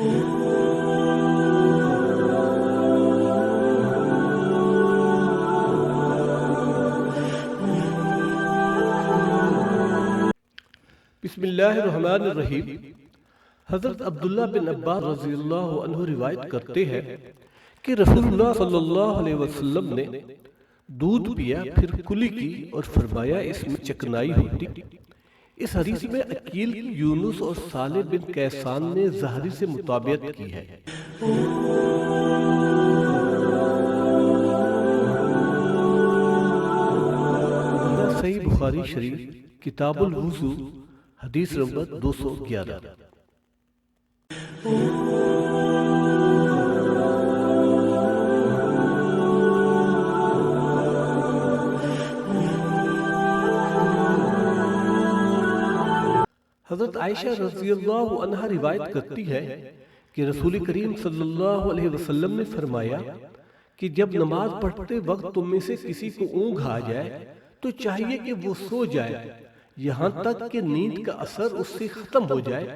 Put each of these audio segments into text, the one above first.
بسم اللہ الرحمن الرحیم۔ حضرت عبداللہ بن عباس رضی اللہ عنہ روایت کرتے ہیں کہ رسول اللہ صلی اللہ علیہ وسلم نے دودھ پیا، پھر کلی کی اور فرمایا اس میں چکنائی ہوتی۔ اس حدیث میں عقیل یونس اور صالح بن کیسان نے زہری سے مطابقت کی ہے۔ صحیح بخاری شریف کتاب الوضو حدیث نمبر 211۔ حضرت عائشہ رضی اللہ عنہا روایت کرتی ہے کہ رسول کریم صلی اللہ علیہ وسلم نے فرمایا کہ جب نماز پڑھتے وقت تم میں سے کسی کو اونگھ آ جائے تو چاہیے کہ وہ سو جائے یہاں تک کہ نیند کا اثر اس سے ختم ہو جائے،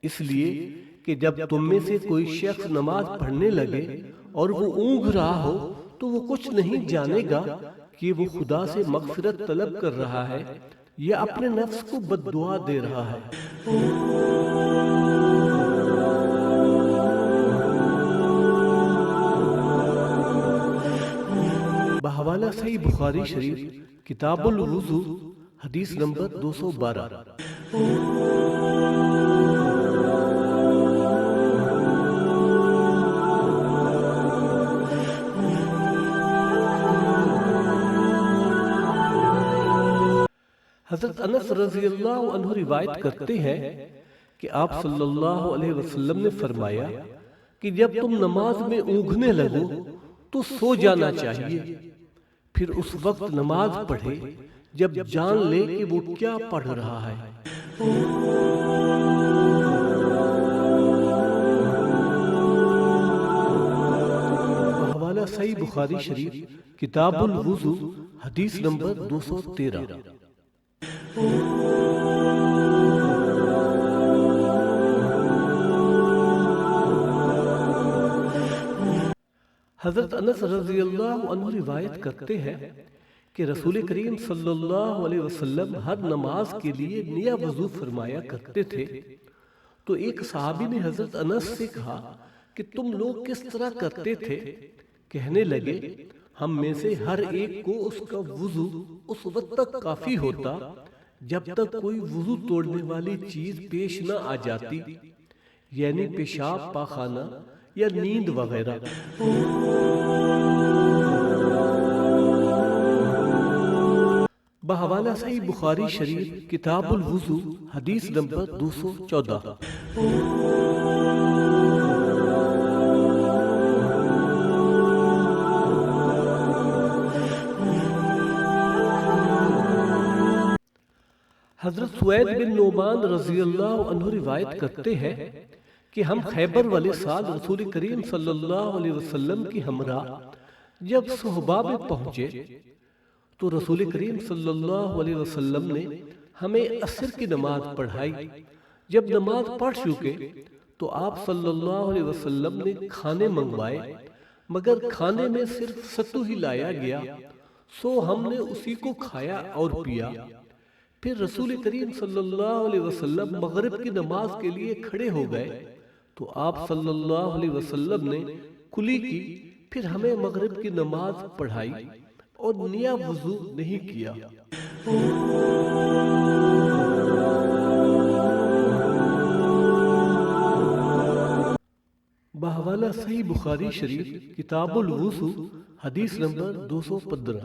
اس لیے کہ جب تم میں سے کوئی شخص نماز پڑھنے لگے اور وہ اونگھ رہا ہو تو وہ کچھ نہیں جانے گا کہ وہ خدا سے مغفرت طلب کر رہا ہے یا اپنے نفس کو بد دعا دے رہا ہے۔ بحوالہ صحیح بخاری شریف کتاب الوضو حدیث نمبر 212۔ حضرت انس رضی اللہ عنہ روایت کرتے ہیں کہ آپ صلی اللہ علیہ وسلم نے فرمایا کہ جب تم نماز میں اونگھنے لگو تو سو جانا چاہیے، پھر اس وقت نماز پڑھے جب جان لے کہ وہ کیا پڑھ رہا ہے۔ حوالہ صحیح بخاری شریف کتاب الوضو حدیث نمبر 213۔ حضرت انس رضی اللہ عنہ روایت کرتے ہیں کہ رسول کریم صلی اللہ علیہ وسلم ہر نماز کے لیے نیا وضو فرمایا کرتے تھے، تو ایک صحابی نے حضرت انس سے کہا کہ تم لوگ کس طرح کرتے تھے؟ کہنے لگے ہم میں سے ہر ایک کو اس کا وضو اس وقت تک کافی ہوتا جب تک کوئی وضو توڑنے والی چیز پیش نہ آ جاتی، یعنی پیشاب، پاخانہ یا نیند وغیرہ۔ بحوالہ صحیح بخاری شریف کتاب الوضو حدیث نمبر 214۔ حضرت سوید بن نعمان رضی اللہ عنہ روایت کرتے ہیں کہ ہم خیبر والے سال رسول کریم صلی اللہ علیہ وسلم کی ہمراہ جب صحبہ میں پہنچے تو رسول کریم صلی اللہ علیہ وسلم نے ہمیں عصر کی نماز پڑھائی۔ جب نماز پڑھ چکے تو آپ صلی اللہ علیہ وسلم نے کھانے منگوائے، مگر کھانے میں صرف ستو ہی لایا گیا، سو ہم نے اسی کو کھایا اور پیا۔ پھر رسول کریم صلی اللہ علیہ وسلم مغرب کی نماز کے لیے کھڑے ہو گئے تو آپ صلی اللہ علیہ وسلم نے کلی کی، پھر ہمیں مغرب کی نماز پڑھائی اور نیا وضو نہیں کیا۔ بحوالہ صحیح بخاری شریف کتاب الوضو حدیث نمبر 215۔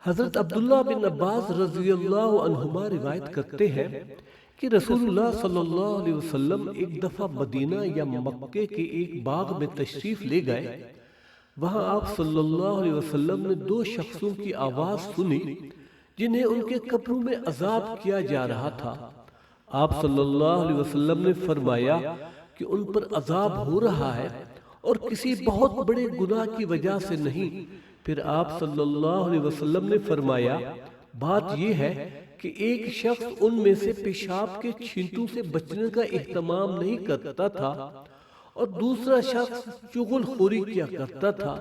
حضرت عبداللہ بن عباس رضی اللہ عنہما روایت کرتے ہیں کہ رسول اللہ صلی اللہ علیہ وسلم ایک دفعہ مدینہ یا مکے کے ایک باغ میں تشریف لے گئے۔ وہاں آپ صلی اللہ علیہ وسلم نے دو شخصوں کی آواز سنی جنہیں ان کے قبروں میں عذاب کیا جا رہا تھا۔ آپ صلی اللہ علیہ وسلم نے فرمایا کہ ان پر عذاب ہو رہا ہے اور کسی بہت بڑے گناہ کی وجہ سے نہیں۔ پھر آپ صلی اللہ علیہ وسلم نے فرمایا بات یہ ہے کہ ایک شخص ان میں سے پیشاب کے چھینٹوں سے بچنے کا اہتمام نہیں کرتا تھا اور دوسرا شخص چغل خوری کیا کرتا تھا۔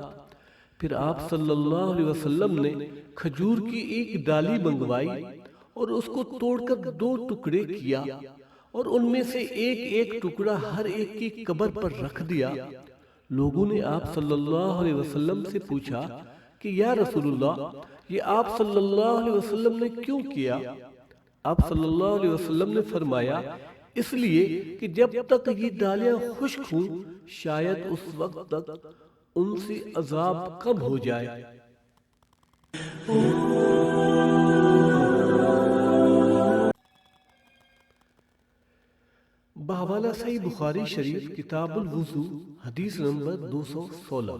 پھر آپ صلی اللہ علیہ وسلم نے کھجور کی ایک ڈالی منگوائی اور اس کو توڑ کر 2 ٹکڑے کیا اور ان میں سے ایک ایک ٹکڑا ہر ایک کی قبر پر رکھ دیا۔ لوگوں نے آپ صلی اللہ علیہ وسلم سے پوچھا کہ یا رسول اللہ، یہ آپ صلی اللہ علیہ وسلم نے کیوں کیا؟ آپ صلی اللہ علیہ وسلم نے فرمایا اس لیے کہ جب تک یہ ڈالیاں خشک ہوں شاید اس وقت تک ان سے عذاب کم ہو جائے۔ بحوالہ صحیح بخاری شریف کتاب الوضو حدیث نمبر 216۔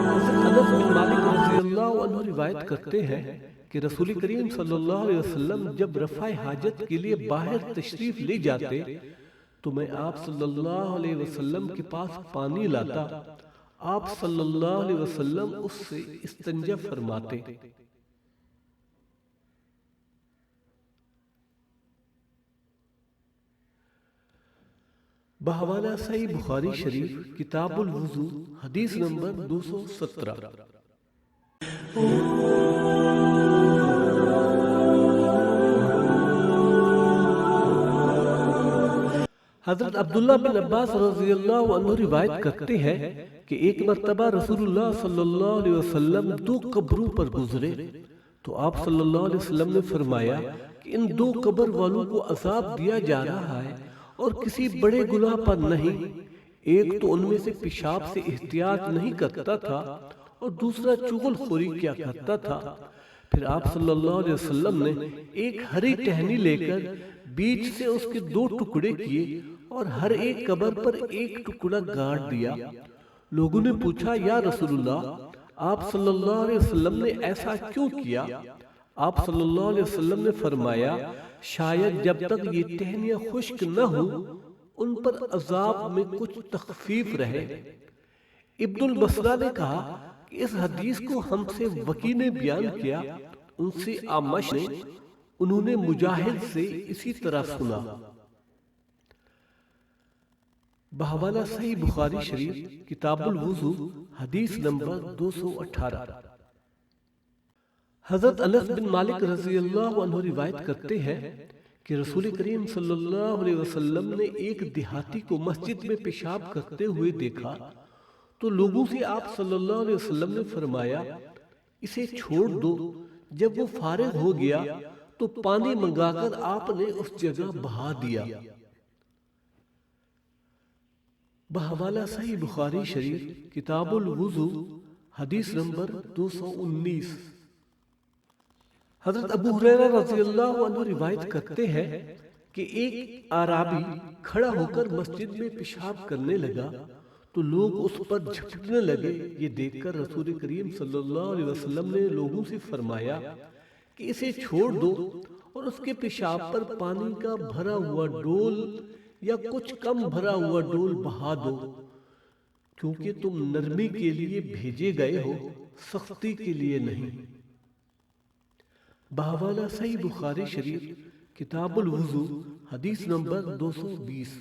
انس بن مالک رضی اللہ عنہ روایت کرتے ہیں کہ رسول کریم صلی اللہ علیہ وسلم جب رفع حاجت کے لیے باہر تشریف لے جاتے تو میں آپ صلی اللہ علیہ وسلم کے پاس پانی لاتا، آپ صلی اللہ علیہ وسلم اس سے استنجا فرماتے۔ بحوالہ صحیح بخاری شریف کتاب الوضو حدیث نمبر 217۔ حضرت عبداللہ بن عباس رضی اللہ عنہ روایت کرتے ہیں کہ ایک مرتبہ رسول اللہ صلی اللہ علیہ وسلم 2 قبروں پر گزرے تو آپ صلی اللہ علیہ وسلم نے فرمایا کہ ان 2 قبر والوں کو عذاب دیا جا رہا ہے اور کسی بڑے گناہ پر نہیں۔ ایک تو ان میں سے پیشاب سے احتیاط نہیں کرتا تھا اور دوسرا چغل خوری کیا کرتا تھا۔ پھر آپ صلی اللہ علیہ وسلم نے ایک ہری ٹہنی لے کر بیچ سے اس کے 2 ٹکڑے کیے اور ہر ایک قبر پر ایک ٹکڑا گاڑ دیا۔ لوگوں نے پوچھا یا رسول اللہ، آپ صلی اللہ علیہ وسلم نے ایسا کیوں کیا؟ آپ صلی اللہ علیہ وسلم نے فرمایا شاید جب تک یہ ٹہنیاں خشک نہ ہوں ان پر عذاب میں کچھ تخفیف رہے۔ ابن البصرہ نے کہا کہ اس حدیث کو ہم سے وکی نے بیان کیا، ان سے اعمش نے، انہوں نے مجاہد سے اسی طرح سنا۔ بحوالہ صحیح بخاری شریف کتاب الوضو حدیث نمبر 218۔ حضرت انس بن مالک رضی اللہ عنہ روایت کرتے ہیں کہ رسول کریم صلی اللہ علیہ وسلم نے ایک دیہاتی کو مسجد میں پیشاب کرتے ہوئے دیکھا تو لوگوں سے آپ صلی اللہ علیہ وسلم نے فرمایا اسے چھوڑ دو۔ جب وہ فارغ ہو گیا تو پانی منگا کر آپ نے اس جگہ بہا دیا۔ بحوالہ صحیح بخاری شریف کتاب الوضو حدیث نمبر 219۔ حضرت ابو ہریرہ رضی اللہ عنہ روایت کرتے ہیں کہ ایک اعرابی کھڑا ہو کر مسجد میں پیشاب کرنے لگا تو لوگ اس پر جھپٹنے لگے۔ یہ دیکھ کر رسول کریم صلی اللہ علیہ وسلم نے لوگوں سے فرمایا کہ اسے چھوڑ دو اور اس کے پیشاب پر پانی کا بھرا ہوا ڈول یا کچھ کم بھرا ہوا ڈول بہا دو، کیونکہ تم نرمی کے لیے بھیجے گئے ہو، سختی کے لیے نہیں۔ بحوالہ صحیح بخاری شریف کتاب الوضو حدیث نمبر 220۔